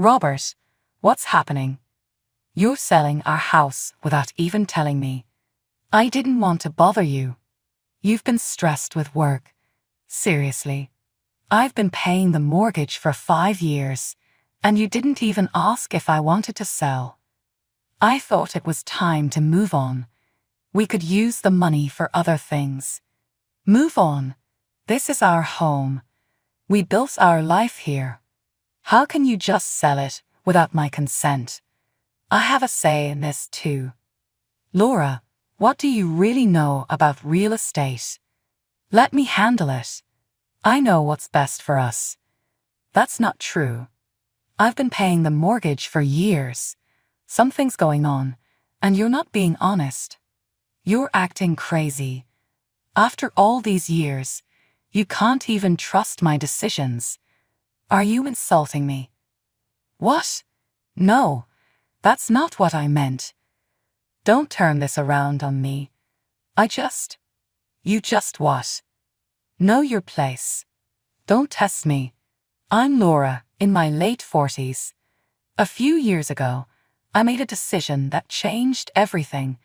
Robert, what's happening? You're selling our house without even telling me. I didn't want to bother you. You've been stressed with work. Seriously. I've been paying the mortgage for 5 years, and you didn't even ask if I wanted to sell. I thought it was time to move on. We could use the money for other things. Move on. This is our home. We built our life here. How can you just sell it without my consent? I have a say in this too. Laura, what do you really know about real estate? Let me handle it. I know what's best for us. That's not true. I've been paying the mortgage for years. Something's going on, and you're not being honest. You're acting crazy. After all these years, you can't even trust my decisions. Are you insulting me? What? No, that's not what I meant. Don't turn this around on me. You just what? Know your place. Don't test me. I'm Laura, in my late 40s. A few years ago, I made a decision that changed everything.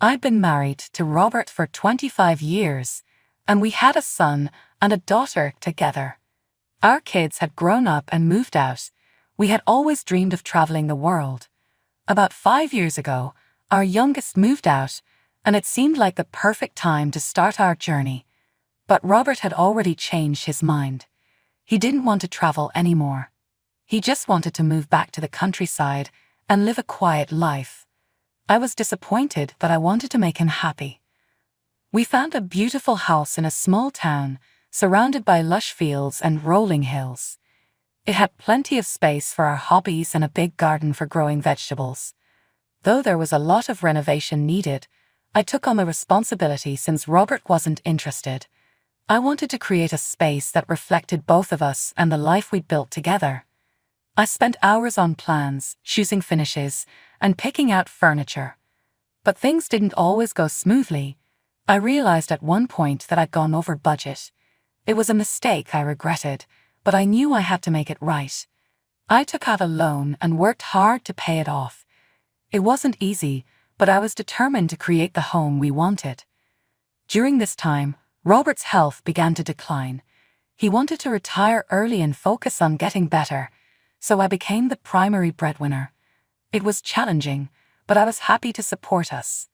I'd been married to Robert for 25 years, and we had a son and a daughter together. Our kids had grown up and moved out. We had always dreamed of traveling the world. About 5 years ago, our youngest moved out, and it seemed like the perfect time to start our journey. But Robert had already changed his mind. He didn't want to travel anymore. He just wanted to move back to the countryside and live a quiet life. I was disappointed, but I wanted to make him happy. We found a beautiful house in a small town, surrounded by lush fields and rolling hills. It had plenty of space for our hobbies and a big garden for growing vegetables. Though there was a lot of renovation needed, I took on the responsibility since Robert wasn't interested. I wanted to create a space that reflected both of us and the life we'd built together. I spent hours on plans, choosing finishes, and picking out furniture. But things didn't always go smoothly. I realized at one point that I'd gone over budget. It was a mistake I regretted, but I knew I had to make it right. I took out a loan and worked hard to pay it off. It wasn't easy, but I was determined to create the home we wanted. During this time, Robert's health began to decline. He wanted to retire early and focus on getting better, so I became the primary breadwinner. It was challenging, but I was happy to support us.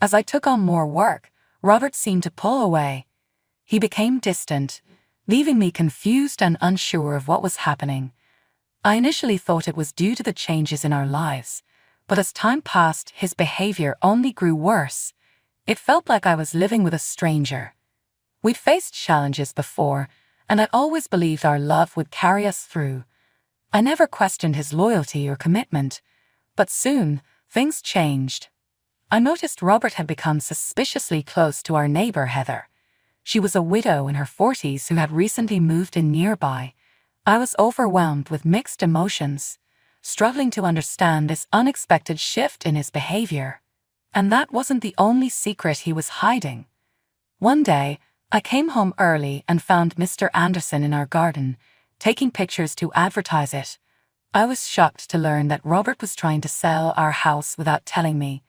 As I took on more work, Robert seemed to pull away. He became distant, leaving me confused and unsure of what was happening. I initially thought it was due to the changes in our lives, but as time passed, his behavior only grew worse. It felt like I was living with a stranger. We'd faced challenges before, and I always believed our love would carry us through. I never questioned his loyalty or commitment, but soon, things changed. I noticed Robert had become suspiciously close to our neighbor, Heather. She was a widow in her 40s who had recently moved in nearby. I was overwhelmed with mixed emotions, struggling to understand this unexpected shift in his behavior. And that wasn't the only secret he was hiding. One day, I came home early and found Mr. Anderson in our garden, taking pictures to advertise it. I was shocked to learn that Robert was trying to sell our house without telling me.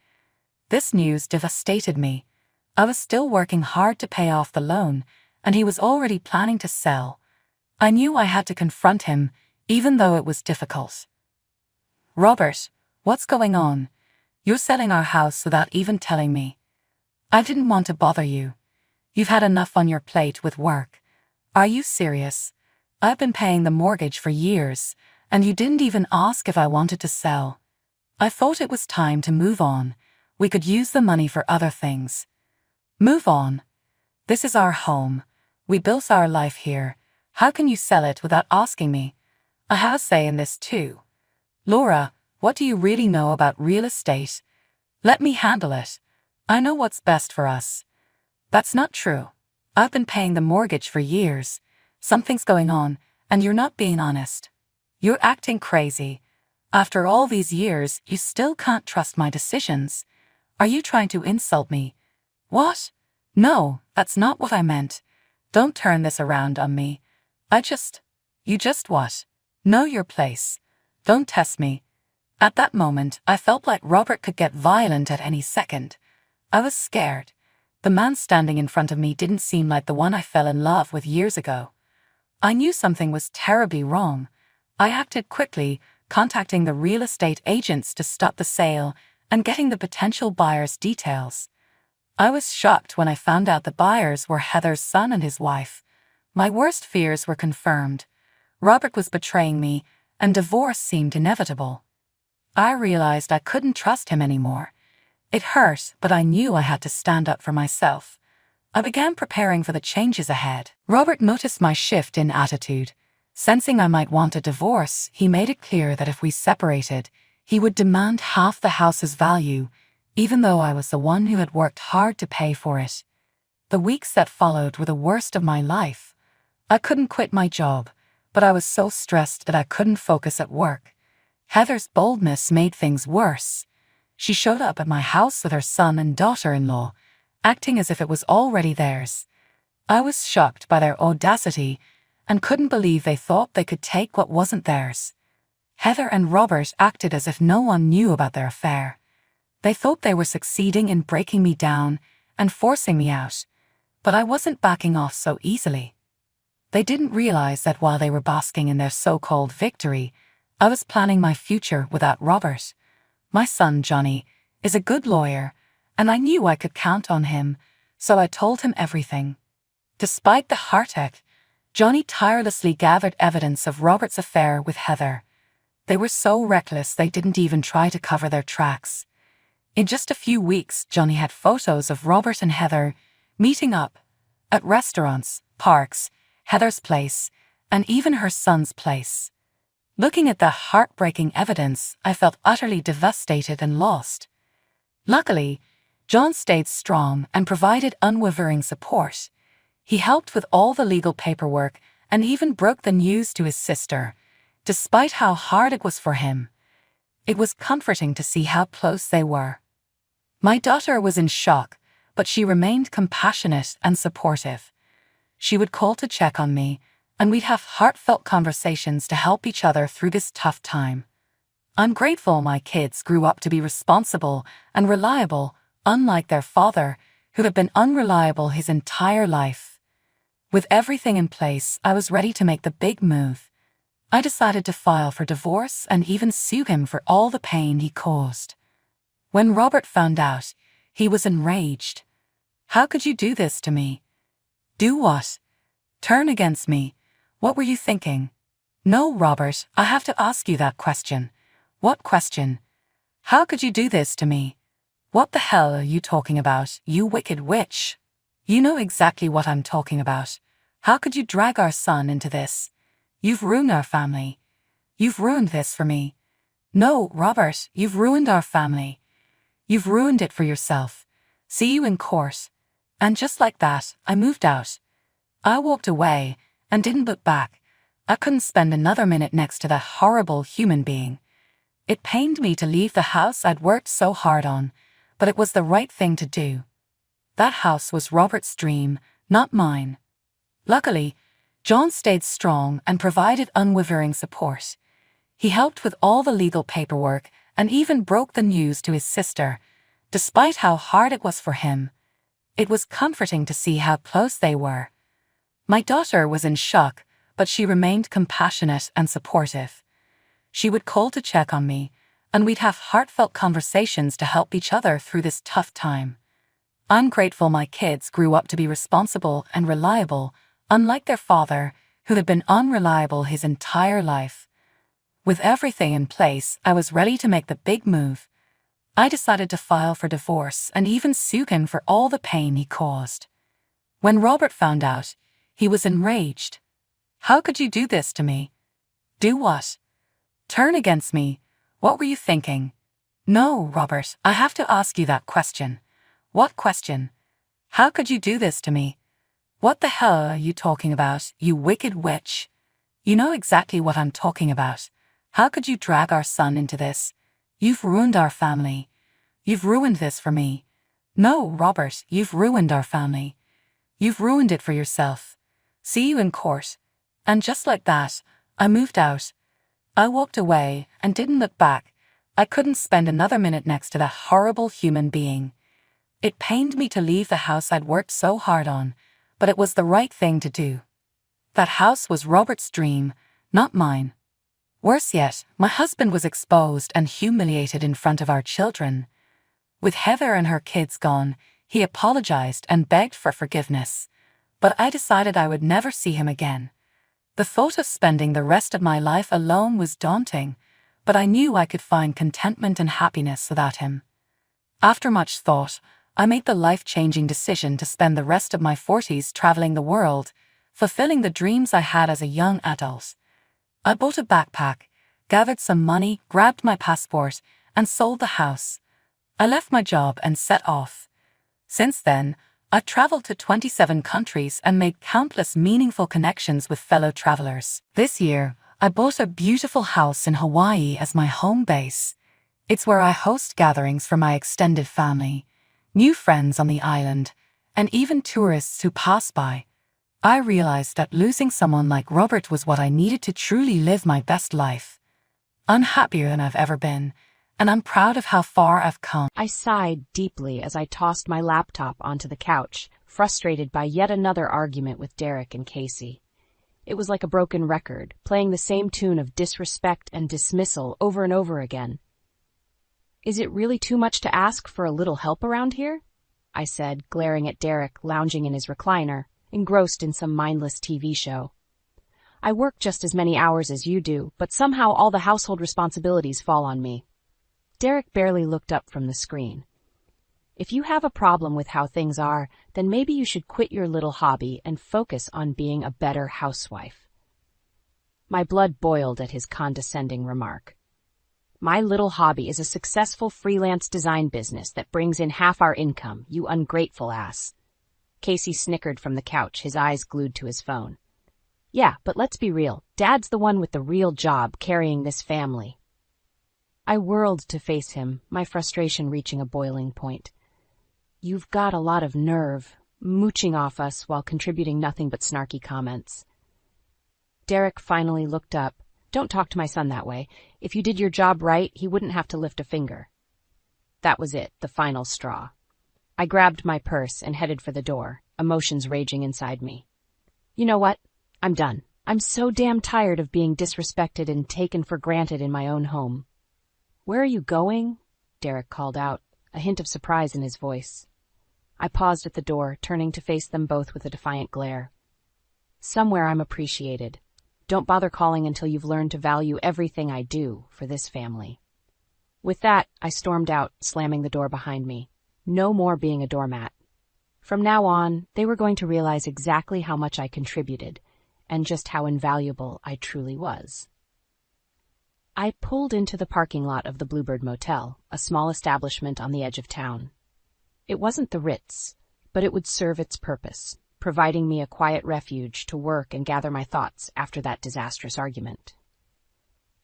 This news devastated me. I was still working hard to pay off the loan, and he was already planning to sell. I knew I had to confront him, even though it was difficult. Robert, what's going on? You're selling our house without even telling me. I didn't want to bother you. You've had enough on your plate with work. Are you serious? I've been paying the mortgage for years, and you didn't even ask if I wanted to sell. I thought it was time to move on. We could use the money for other things. Move on. This is our home. We built our life here. How can you sell it without asking me? I have a say in this too. Laura, what do you really know about real estate? Let me handle it. I know what's best for us. That's not true. I've been paying the mortgage for years. Something's going on, and you're not being honest. You're acting crazy. After all these years, you still can't trust my decisions. Are you trying to insult me? What? No, that's not what I meant. Don't turn this around on me. You just what? Know your place. Don't test me. At that moment, I felt like Robert could get violent at any second. I was scared. The man standing in front of me didn't seem like the one I fell in love with years ago. I knew something was terribly wrong. I acted quickly, contacting the real estate agents to stop the sale and getting the potential buyers' details. I was shocked when I found out the buyers were Heather's son and his wife. My worst fears were confirmed. Robert was betraying me, and divorce seemed inevitable. I realized I couldn't trust him anymore. It hurt, but I knew I had to stand up for myself. I began preparing for the changes ahead. Robert noticed my shift in attitude. Sensing I might want a divorce, he made it clear that if we separated, he would demand half the house's value, even though I was the one who had worked hard to pay for it. The weeks that followed were the worst of my life. I couldn't quit my job, but I was so stressed that I couldn't focus at work. Heather's boldness made things worse. She showed up at my house with her son and daughter-in-law, acting as if it was already theirs. I was shocked by their audacity and couldn't believe they thought they could take what wasn't theirs. Heather and Robert acted as if no one knew about their affair. They thought they were succeeding in breaking me down and forcing me out, but I wasn't backing off so easily. They didn't realize that while they were basking in their so-called victory, I was planning my future without Robert. My son, Johnny, is a good lawyer, and I knew I could count on him, so I told him everything. Despite the heartache, Johnny tirelessly gathered evidence of Robert's affair with Heather. They were so reckless they didn't even try to cover their tracks. In just a few weeks, Johnny had photos of Robert and Heather meeting up at restaurants, parks, Heather's place, and even her son's place. Looking at the heartbreaking evidence, I felt utterly devastated and lost. Luckily, John stayed strong and provided unwavering support. He helped with all the legal paperwork and even broke the news to his sister, despite how hard it was for him. It was comforting to see how close they were. My daughter was in shock, but she remained compassionate and supportive. She would call to check on me, and we'd have heartfelt conversations to help each other through this tough time. I'm grateful my kids grew up to be responsible and reliable, unlike their father, who had been unreliable his entire life. With everything in place, I was ready to make the big move. I decided to file for divorce and even sue him for all the pain he caused. When Robert found out, he was enraged. How could you do this to me? Do what? Turn against me? What were you thinking? No, Robert, I have to ask you that question. What question? How could you do this to me? What the hell are you talking about, you wicked witch? You know exactly what I'm talking about. How could you drag our son into this? You've ruined our family. You've ruined this for me. No, Robert, you've ruined our family. You've ruined it for yourself. See you in court. And just like that, I moved out. I walked away and didn't look back. I couldn't spend another minute next to that horrible human being. It pained me to leave the house I'd worked so hard on, but it was the right thing to do. That house was Robert's dream, not mine. Luckily, John stayed strong and provided unwavering support. He helped with all the legal paperwork and even broke the news to his sister, despite how hard it was for him. It was comforting to see how close they were. My daughter was in shock, but she remained compassionate and supportive. She would call to check on me, and we'd have heartfelt conversations to help each other through this tough time. I'm grateful my kids grew up to be responsible and reliable, unlike their father, who had been unreliable his entire life. With everything in place, I was ready to make the big move. I decided to file for divorce and even sue him for all the pain he caused. When Robert found out, he was enraged. How could you do this to me? Do what? Turn against me? What were you thinking? No, Robert, I have to ask you that question. What question? How could you do this to me? What the hell are you talking about, you wicked witch? You know exactly what I'm talking about. How could you drag our son into this? You've ruined our family. You've ruined this for me. No, Robert, you've ruined our family. You've ruined it for yourself. See you in court. And just like that, I moved out. I walked away and didn't look back. I couldn't spend another minute next to that horrible human being. It pained me to leave the house I'd worked so hard on, but it was the right thing to do. That house was Robert's dream, not mine. Worse yet, my husband was exposed and humiliated in front of our children. With Heather and her kids gone, he apologized and begged for forgiveness, but I decided I would never see him again. The thought of spending the rest of my life alone was daunting, but I knew I could find contentment and happiness without him. After much thought, I made the life-changing decision to spend the rest of my 40s traveling the world, fulfilling the dreams I had as a young adult. I bought a backpack, gathered some money, grabbed my passport, and sold the house. I left my job and set off. Since then, I've traveled to 27 countries and made countless meaningful connections with fellow travelers. This year, I bought a beautiful house in Hawaii as my home base. It's where I host gatherings for my extended family, new friends on the island, and even tourists who pass by. I realized that losing someone like Robert was what I needed to truly live my best life. I'm happier than I've ever been, and I'm proud of how far I've come. I sighed deeply as I tossed my laptop onto the couch, frustrated by yet another argument with Derek and Casey. It was like a broken record, playing the same tune of disrespect and dismissal over and over again. "Is it really too much to ask for a little help around here?" I said, glaring at Derek lounging in his recliner, engrossed in some mindless TV show. "I work just as many hours as you do, but somehow all the household responsibilities fall on me." Derek barely looked up from the screen. "If you have a problem with how things are, then maybe you should quit your little hobby and focus on being a better housewife." My blood boiled at his condescending remark. "My little hobby is a successful freelance design business that brings in half our income, you ungrateful ass." Casey snickered from the couch, his eyes glued to his phone. "Yeah, but let's be real. Dad's the one with the real job carrying this family." I whirled to face him, my frustration reaching a boiling point. "You've got a lot of nerve, mooching off us while contributing nothing but snarky comments." Derek finally looked up. "Don't talk to my son that way. If you did your job right, he wouldn't have to lift a finger." That was it, the final straw. I grabbed my purse and headed for the door, emotions raging inside me. You know what? I'm done. I'm so damn tired of being disrespected and taken for granted in my own home. "Where are you going?" Derek called out, a hint of surprise in his voice. I paused at the door, turning to face them both with a defiant glare. "Somewhere I'm appreciated. Don't bother calling until you've learned to value everything I do for this family." With that, I stormed out, slamming the door behind me. No more being a doormat. From now on, they were going to realize exactly how much I contributed, and just how invaluable I truly was. I pulled into the parking lot of the Bluebird Motel, a small establishment on the edge of town. It wasn't the Ritz, but it would serve its purpose, providing me a quiet refuge to work and gather my thoughts after that disastrous argument.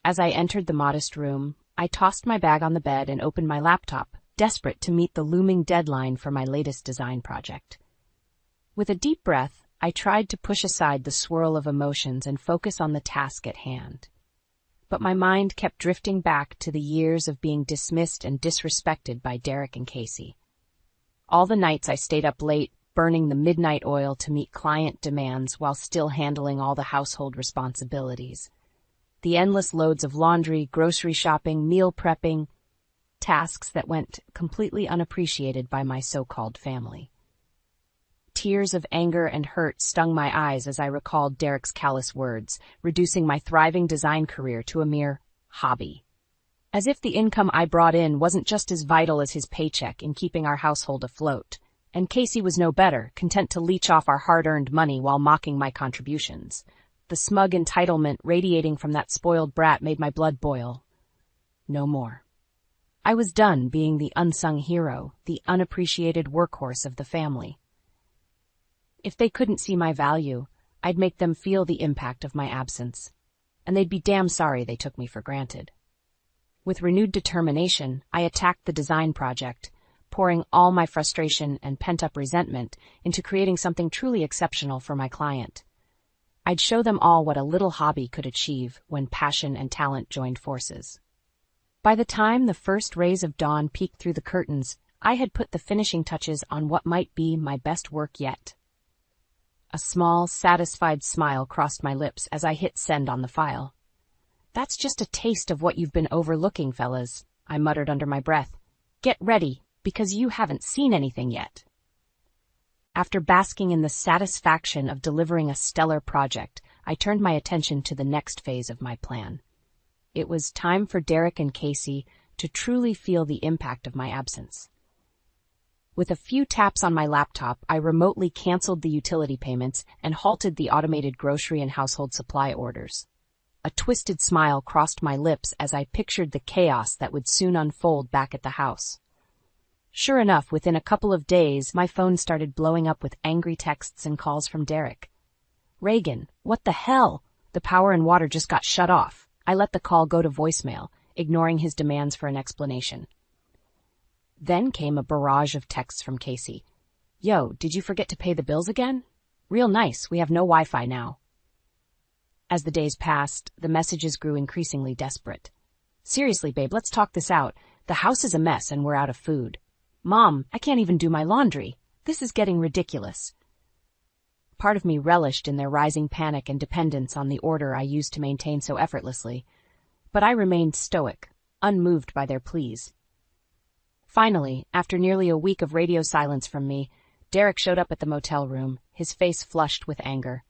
As I entered the modest room, I tossed my bag on the bed and opened my laptop, desperate to meet the looming deadline for my latest design project. With a deep breath, I tried to push aside the swirl of emotions and focus on the task at hand. But my mind kept drifting back to the years of being dismissed and disrespected by Derek and Casey. All the nights I stayed up late, burning the midnight oil to meet client demands while still handling all the household responsibilities. The endless loads of laundry, grocery shopping, meal prepping, tasks that went completely unappreciated by my so-called family. Tears of anger and hurt stung my eyes as I recalled Derek's callous words, reducing my thriving design career to a mere hobby. As if the income I brought in wasn't just as vital as his paycheck in keeping our household afloat. And Casey was no better, content to leech off our hard-earned money while mocking my contributions. The smug entitlement radiating from that spoiled brat made my blood boil. No more. I was done being the unsung hero, the unappreciated workhorse of the family. If they couldn't see my value, I'd make them feel the impact of my absence, and they'd be damn sorry they took me for granted. With renewed determination, I attacked the design project, pouring all my frustration and pent-up resentment into creating something truly exceptional for my client. I'd show them all what a little hobby could achieve when passion and talent joined forces. By the time the first rays of dawn peeked through the curtains, I had put the finishing touches on what might be my best work yet. A small, satisfied smile crossed my lips as I hit send on the file. "That's just a taste of what you've been overlooking, fellas," I muttered under my breath. "Get ready, because you haven't seen anything yet." After basking in the satisfaction of delivering a stellar project, I turned my attention to the next phase of my plan. It was time for Derek and Casey to truly feel the impact of my absence. With a few taps on my laptop, I remotely canceled the utility payments and halted the automated grocery and household supply orders. A twisted smile crossed my lips as I pictured the chaos that would soon unfold back at the house. Sure enough, within a couple of days, my phone started blowing up with angry texts and calls from Derek. "Reagan, what the hell? The power and water just got shut off." I let the call go to voicemail, ignoring his demands for an explanation. Then came a barrage of texts from Casey. "Yo, did you forget to pay the bills again? Real nice, we have no Wi-Fi now." As the days passed, the messages grew increasingly desperate. "Seriously, babe, let's talk this out. The house is a mess and we're out of food. Mom, I can't even do my laundry. This is getting ridiculous." Part of me relished in their rising panic and dependence on the order I used to maintain so effortlessly, but I remained stoic, unmoved by their pleas. Finally, after nearly a week of radio silence from me, Derek showed up at the motel room, his face flushed with anger.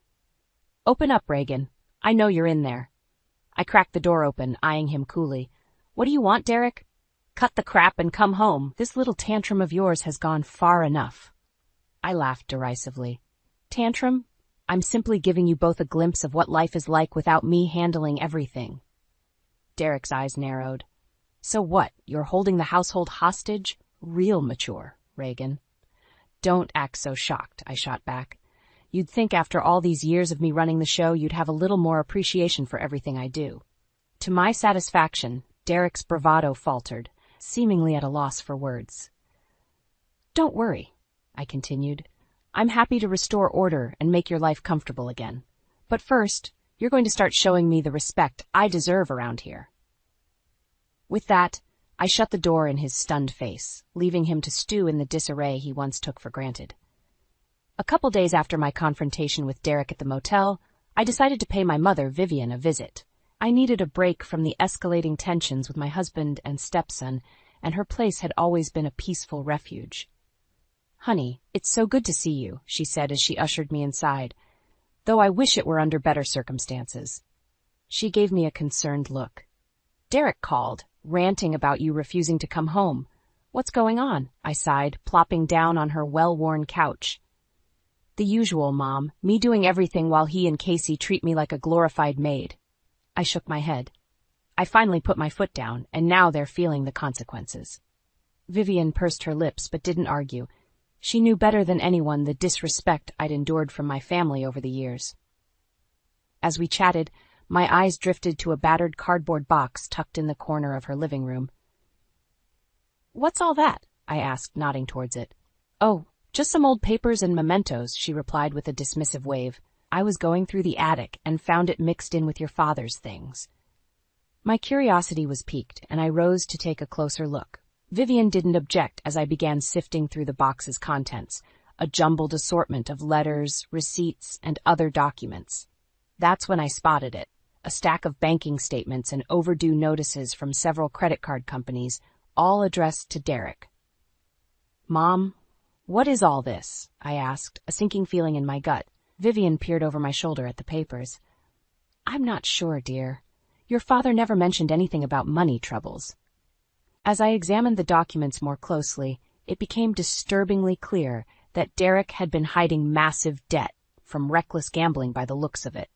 "Open up, Reagan. I know you're in there." I cracked the door open, eyeing him coolly. "What do you want, Derek? Cut the crap and come home. This little tantrum of yours has gone far enough." I laughed derisively. "Tantrum? I'm simply giving you both a glimpse of what life is like without me handling everything." Derek's eyes narrowed. "So what, you're holding the household hostage? Real mature, Reagan." "Don't act so shocked," I shot back. "You'd think after all these years of me running the show you'd have a little more appreciation for everything I do." To my satisfaction, Derek's bravado faltered, seemingly at a loss for words. "Don't worry," I continued. "I'm happy to restore order and make your life comfortable again. But first, you're going to start showing me the respect I deserve around here." With that, I shut the door in his stunned face, leaving him to stew in the disarray he once took for granted. A couple days after my confrontation with Derek at the motel, I decided to pay my mother, Vivian, a visit. I needed a break from the escalating tensions with my husband and stepson, and her place had always been a peaceful refuge. "Honey, it's so good to see you," she said as she ushered me inside, "though I wish it were under better circumstances." She gave me a concerned look. "Derek called, ranting about you refusing to come home. What's going on?" I sighed, plopping down on her well-worn couch. "The usual, Mom, me doing everything while he and Casey treat me like a glorified maid." I shook my head. I finally put my foot down, and now they're feeling the consequences. Vivian pursed her lips but didn't argue. She knew better than anyone the disrespect I'd endured from my family over the years. As we chatted, my eyes drifted to a battered cardboard box tucked in the corner of her living room. "What's all that?" I asked, nodding towards it. "Oh, just some old papers and mementos," she replied with a dismissive wave. "I was going through the attic and found it mixed in with your father's things." My curiosity was piqued, and I rose to take a closer look. Vivian didn't object as I began sifting through the box's contents, a jumbled assortment of letters, receipts, and other documents. That's when I spotted it, a stack of banking statements and overdue notices from several credit card companies, all addressed to Derek. "Mom, what is all this?" I asked, a sinking feeling in my gut. Vivian peered over my shoulder at the papers. "I'm not sure, dear. Your father never mentioned anything about money troubles." As I examined the documents more closely, it became disturbingly clear that Derek had been hiding massive debt from reckless gambling by the looks of it.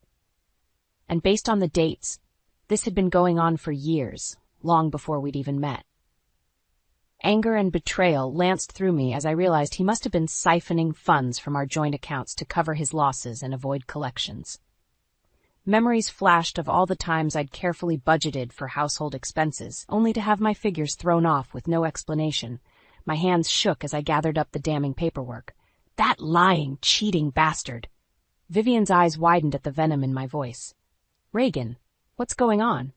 And based on the dates, this had been going on for years, long before we'd even met. Anger and betrayal lanced through me as I realized he must have been siphoning funds from our joint accounts to cover his losses and avoid collections. Memories flashed of all the times I'd carefully budgeted for household expenses, only to have my figures thrown off with no explanation. My hands shook as I gathered up the damning paperwork. That lying, cheating bastard! Vivian's eyes widened at the venom in my voice. Reagan, what's going on?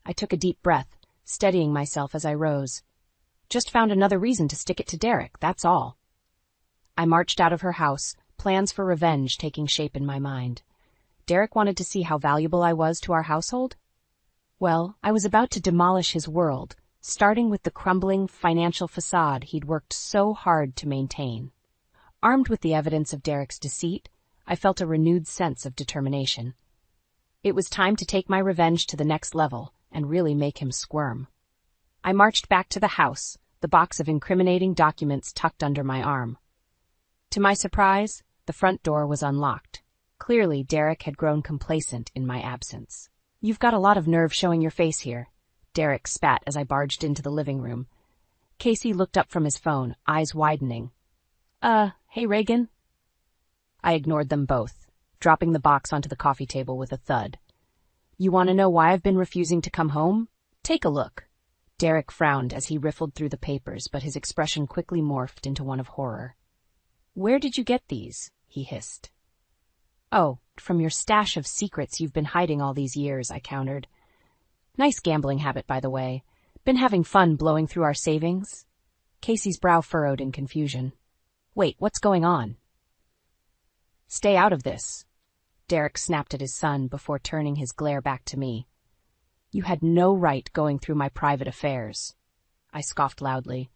I took a deep breath, steadying myself as I rose. Just found another reason to stick it to Derek, that's all. I marched out of her house, plans for revenge taking shape in my mind. Derek wanted to see how valuable I was to our household? Well, I was about to demolish his world, starting with the crumbling financial facade he'd worked so hard to maintain. Armed with the evidence of Derek's deceit, I felt a renewed sense of determination. It was time to take my revenge to the next level and really make him squirm. I marched back to the house, the box of incriminating documents tucked under my arm. To my surprise, the front door was unlocked. Clearly, Derek had grown complacent in my absence. You've got a lot of nerve showing your face here, Derek spat as I barged into the living room. Casey looked up from his phone, eyes widening. Hey Reagan? I ignored them both, dropping the box onto the coffee table with a thud. You want to know why I've been refusing to come home? Take a look. Derek frowned as he riffled through the papers, but his expression quickly morphed into one of horror. Where did you get these? He hissed. Oh, from your stash of secrets you've been hiding all these years, I countered. Nice gambling habit, by the way. Been having fun blowing through our savings? Casey's brow furrowed in confusion. Wait, what's going on? Stay out of this. Derek snapped at his son before turning his glare back to me. You had no right going through my private affairs. I scoffed loudly.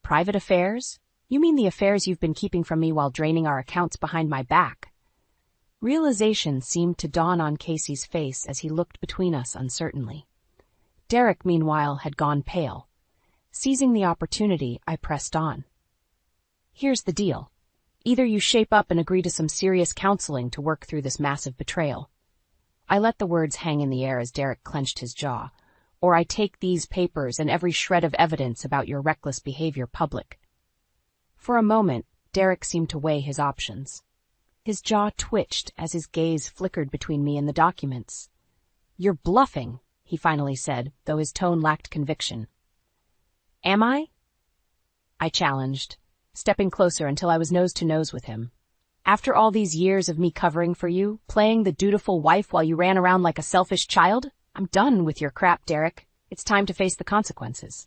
Private affairs? You mean the affairs you've been keeping from me while draining our accounts behind my back? Realization seemed to dawn on Casey's face as he looked between us uncertainly. Derek, meanwhile, had gone pale. Seizing the opportunity, I pressed on. Here's the deal. Either you shape up and agree to some serious counseling to work through this massive betrayal. I let the words hang in the air as Derek clenched his jaw. Or I take these papers and every shred of evidence about your reckless behavior public. For a moment, Derek seemed to weigh his options. His jaw twitched as his gaze flickered between me and the documents. You're bluffing, he finally said, though his tone lacked conviction. Am I? I challenged, stepping closer until I was nose to nose with him. After all these years of me covering for you, playing the dutiful wife while you ran around like a selfish child, I'm done with your crap, Derek. It's time to face the consequences.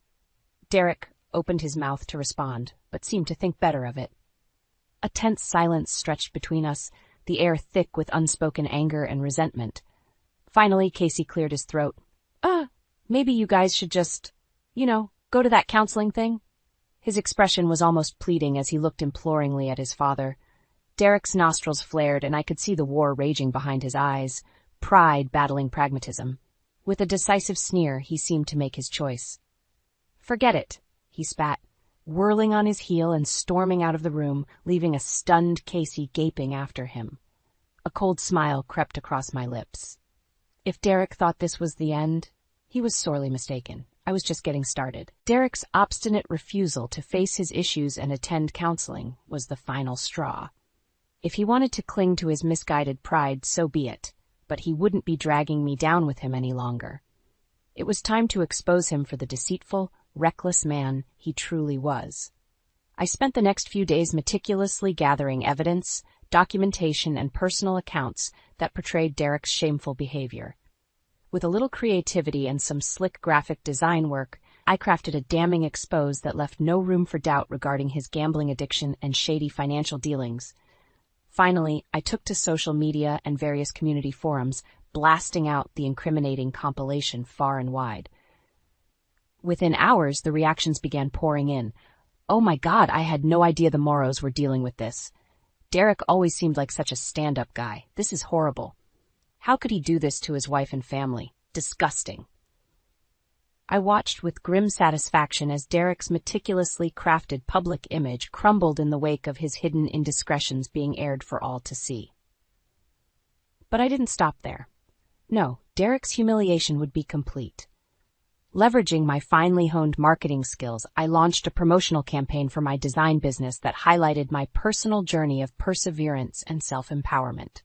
Derek opened his mouth to respond, but seemed to think better of it. A tense silence stretched between us, the air thick with unspoken anger and resentment. Finally, Casey cleared his throat. Maybe you guys should just, go to that counseling thing? His expression was almost pleading as he looked imploringly at his father. Derek's nostrils flared, and I could see the war raging behind his eyes, pride battling pragmatism. With a decisive sneer, he seemed to make his choice. Forget it, he spat, whirling on his heel and storming out of the room, leaving a stunned Casey gaping after him. A cold smile crept across my lips. If Derek thought this was the end, he was sorely mistaken. I was just getting started. Derek's obstinate refusal to face his issues and attend counseling was the final straw. If he wanted to cling to his misguided pride, so be it, but he wouldn't be dragging me down with him any longer. It was time to expose him for the deceitful, reckless man he truly was. I spent the next few days meticulously gathering evidence, documentation, and personal accounts that portrayed Derek's shameful behavior. With a little creativity and some slick graphic design work, I crafted a damning expose that left no room for doubt regarding his gambling addiction and shady financial dealings. Finally, I took to social media and various community forums, blasting out the incriminating compilation far and wide. Within hours, the reactions began pouring in. Oh my God, I had no idea the Moros were dealing with this. Derek always seemed like such a stand-up guy. This is horrible. How could he do this to his wife and family? Disgusting. I watched with grim satisfaction as Derek's meticulously crafted public image crumbled in the wake of his hidden indiscretions being aired for all to see. But I didn't stop there. No, Derek's humiliation would be complete. Leveraging my finely honed marketing skills, I launched a promotional campaign for my design business that highlighted my personal journey of perseverance and self-empowerment.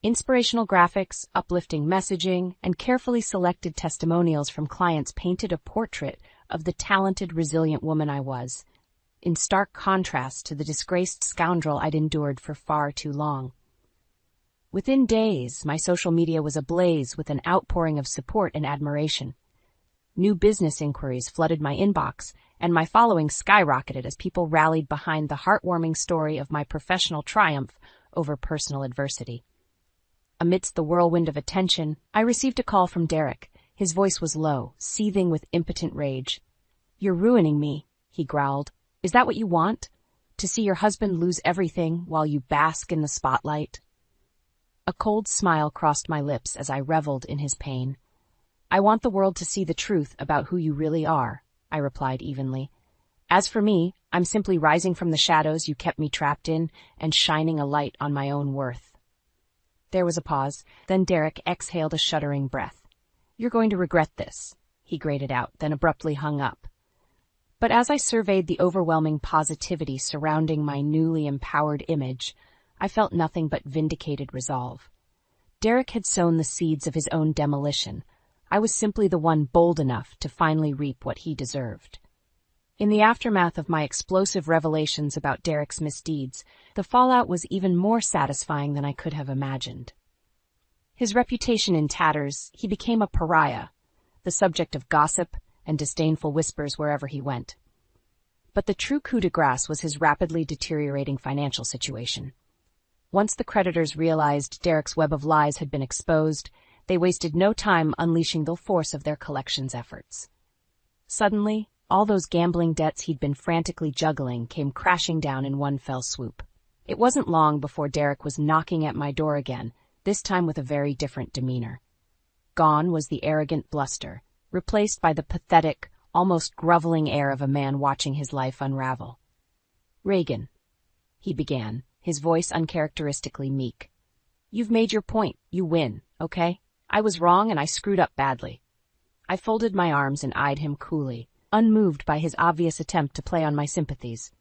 Inspirational graphics, uplifting messaging, and carefully selected testimonials from clients painted a portrait of the talented, resilient woman I was, in stark contrast to the disgraced scoundrel I'd endured for far too long. Within days, my social media was ablaze with an outpouring of support and admiration. New business inquiries flooded my inbox, and my following skyrocketed as people rallied behind the heartwarming story of my professional triumph over personal adversity. Amidst the whirlwind of attention, I received a call from Derek. His voice was low, seething with impotent rage. "You're ruining me," he growled. "Is that what you want? To see your husband lose everything while you bask in the spotlight?" A cold smile crossed my lips as I reveled in his pain. "I want the world to see the truth about who you really are," I replied evenly. "As for me, I'm simply rising from the shadows you kept me trapped in and shining a light on my own worth." There was a pause, then Derek exhaled a shuddering breath. "You're going to regret this," he grated out, then abruptly hung up. But as I surveyed the overwhelming positivity surrounding my newly empowered image, I felt nothing but vindicated resolve. Derek had sown the seeds of his own demolition. I was simply the one bold enough to finally reap what he deserved. In the aftermath of my explosive revelations about Derek's misdeeds, the fallout was even more satisfying than I could have imagined. His reputation in tatters, he became a pariah, the subject of gossip and disdainful whispers wherever he went. But the true coup de grace was his rapidly deteriorating financial situation. Once the creditors realized Derek's web of lies had been exposed, they wasted no time unleashing the force of their collections efforts. Suddenly, all those gambling debts he'd been frantically juggling came crashing down in one fell swoop. It wasn't long before Derek was knocking at my door again, this time with a very different demeanor. Gone was the arrogant bluster, replaced by the pathetic, almost groveling air of a man watching his life unravel. "Reagan," he began, his voice uncharacteristically meek. "You've made your point. You win, okay? I was wrong and I screwed up badly." I folded my arms and eyed him coolly, unmoved by his obvious attempt to play on my sympathies.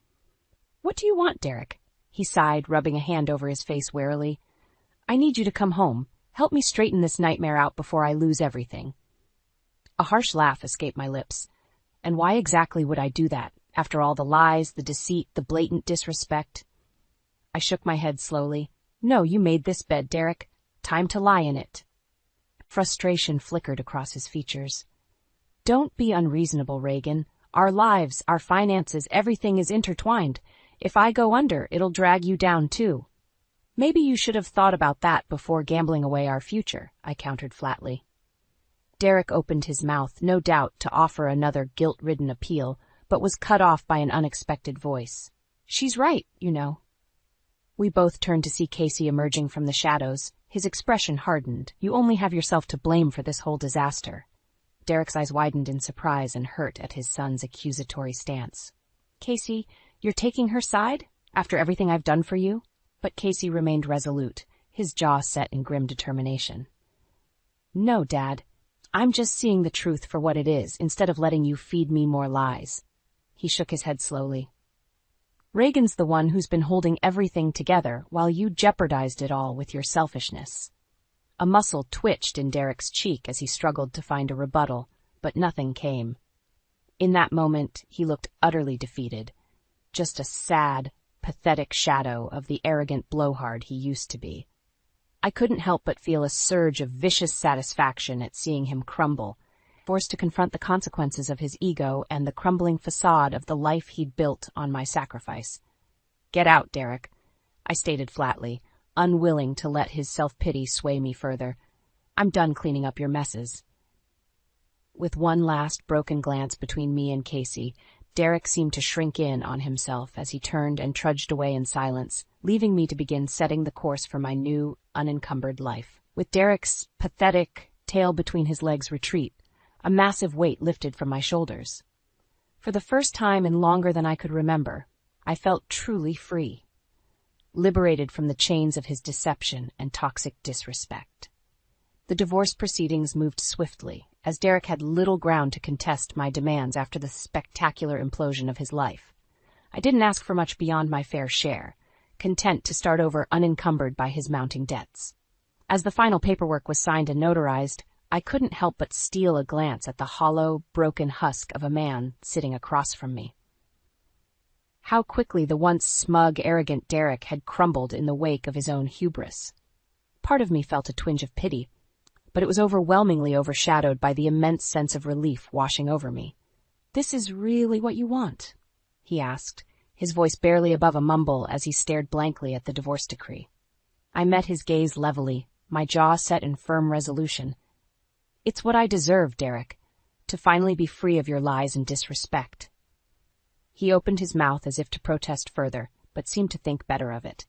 "What do you want, Derek?" he sighed, rubbing a hand over his face warily. "I need you to come home. Help me straighten this nightmare out before I lose everything." A harsh laugh escaped my lips. And why exactly would I do that, after all the lies, the deceit, the blatant disrespect? I shook my head slowly. "No, you made this bed, Derek. Time to lie in it." Frustration flickered across his features. "Don't be unreasonable, Reagan. Our lives, our finances, everything is intertwined. If I go under, it'll drag you down too." "Maybe you should have thought about that before gambling away our future," I countered flatly. Derek opened his mouth, no doubt, to offer another guilt-ridden appeal, but was cut off by an unexpected voice. "She's right, you know." We both turned to see Casey emerging from the shadows. His expression hardened. "You only have yourself to blame for this whole disaster." Derek's eyes widened in surprise and hurt at his son's accusatory stance. "Casey, you're taking her side? After everything I've done for you?" But Casey remained resolute, his jaw set in grim determination. "No, Dad. I'm just seeing the truth for what it is, instead of letting you feed me more lies." He shook his head slowly. "Reagan's the one who's been holding everything together while you jeopardized it all with your selfishness." A muscle twitched in Derek's cheek as he struggled to find a rebuttal, but nothing came. In that moment, he looked utterly defeated, just a sad, pathetic shadow of the arrogant blowhard he used to be. I couldn't help but feel a surge of vicious satisfaction at seeing him crumble, forced to confront the consequences of his ego and the crumbling facade of the life he'd built on my sacrifice. "Get out, Derek," I stated flatly, unwilling to let his self-pity sway me further. "I'm done cleaning up your messes." With one last broken glance between me and Casey, Derek seemed to shrink in on himself as he turned and trudged away in silence, leaving me to begin setting the course for my new, unencumbered life. With Derek's pathetic tail between his legs retreat, a massive weight lifted from my shoulders. For the first time in longer than I could remember, I felt truly free, liberated from the chains of his deception and toxic disrespect. The divorce proceedings moved swiftly, as Derek had little ground to contest my demands after the spectacular implosion of his life. I didn't ask for much beyond my fair share, content to start over unencumbered by his mounting debts. As the final paperwork was signed and notarized, I couldn't help but steal a glance at the hollow, broken husk of a man sitting across from me. How quickly the once smug, arrogant Derek had crumbled in the wake of his own hubris. Part of me felt a twinge of pity, but it was overwhelmingly overshadowed by the immense sense of relief washing over me. "This is really what you want?" he asked, his voice barely above a mumble as he stared blankly at the divorce decree. I met his gaze levelly, my jaw set in firm resolution. "It's what I deserve, Derek, to finally be free of your lies and disrespect." He opened his mouth as if to protest further, but seemed to think better of it.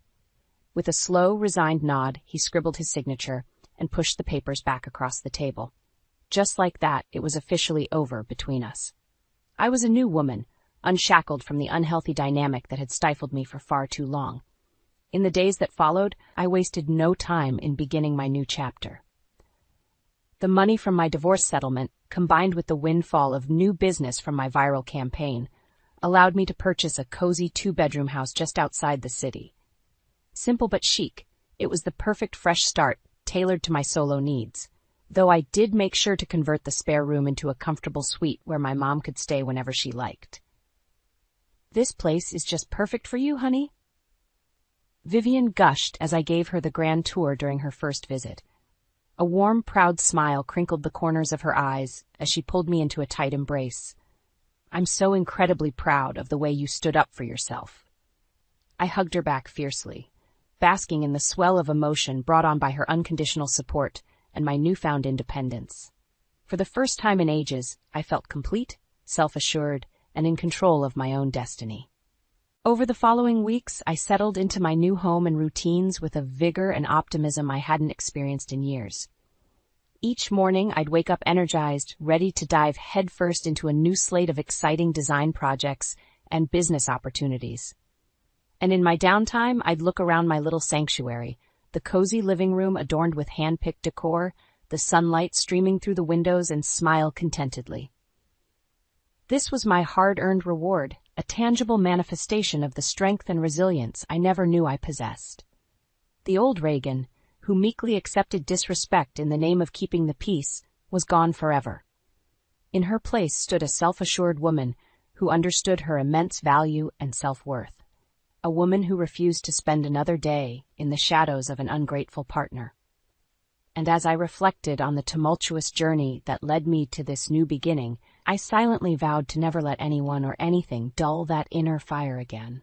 With a slow, resigned nod, he scribbled his signature and pushed the papers back across the table. Just like that, it was officially over between us. I was a new woman, unshackled from the unhealthy dynamic that had stifled me for far too long. In the days that followed, I wasted no time in beginning my new chapter. The money from my divorce settlement, combined with the windfall of new business from my viral campaign, allowed me to purchase a cozy 2-bedroom house just outside the city. Simple but chic, it was the perfect fresh start, tailored to my solo needs, though I did make sure to convert the spare room into a comfortable suite where my mom could stay whenever she liked. "This place is just perfect for you, honey?" Vivian gushed as I gave her the grand tour during her first visit. A warm, proud smile crinkled the corners of her eyes as she pulled me into a tight embrace. "I'm so incredibly proud of the way you stood up for yourself." I hugged her back fiercely, basking in the swell of emotion brought on by her unconditional support and my newfound independence. For the first time in ages, I felt complete, self-assured, and in control of my own destiny. Over the following weeks, I settled into my new home and routines with a vigor and optimism I hadn't experienced in years. Each morning, I'd wake up energized, ready to dive headfirst into a new slate of exciting design projects and business opportunities. And in my downtime, I'd look around my little sanctuary, the cozy living room adorned with hand-picked decor, the sunlight streaming through the windows, and smile contentedly. This was my hard-earned reward, a tangible manifestation of the strength and resilience I never knew I possessed. The old Reagan, who meekly accepted disrespect in the name of keeping the peace, was gone forever. In her place stood a self-assured woman who understood her immense value and self-worth. A woman who refused to spend another day in the shadows of an ungrateful partner. And as I reflected on the tumultuous journey that led me to this new beginning, I silently vowed to never let anyone or anything dull that inner fire again.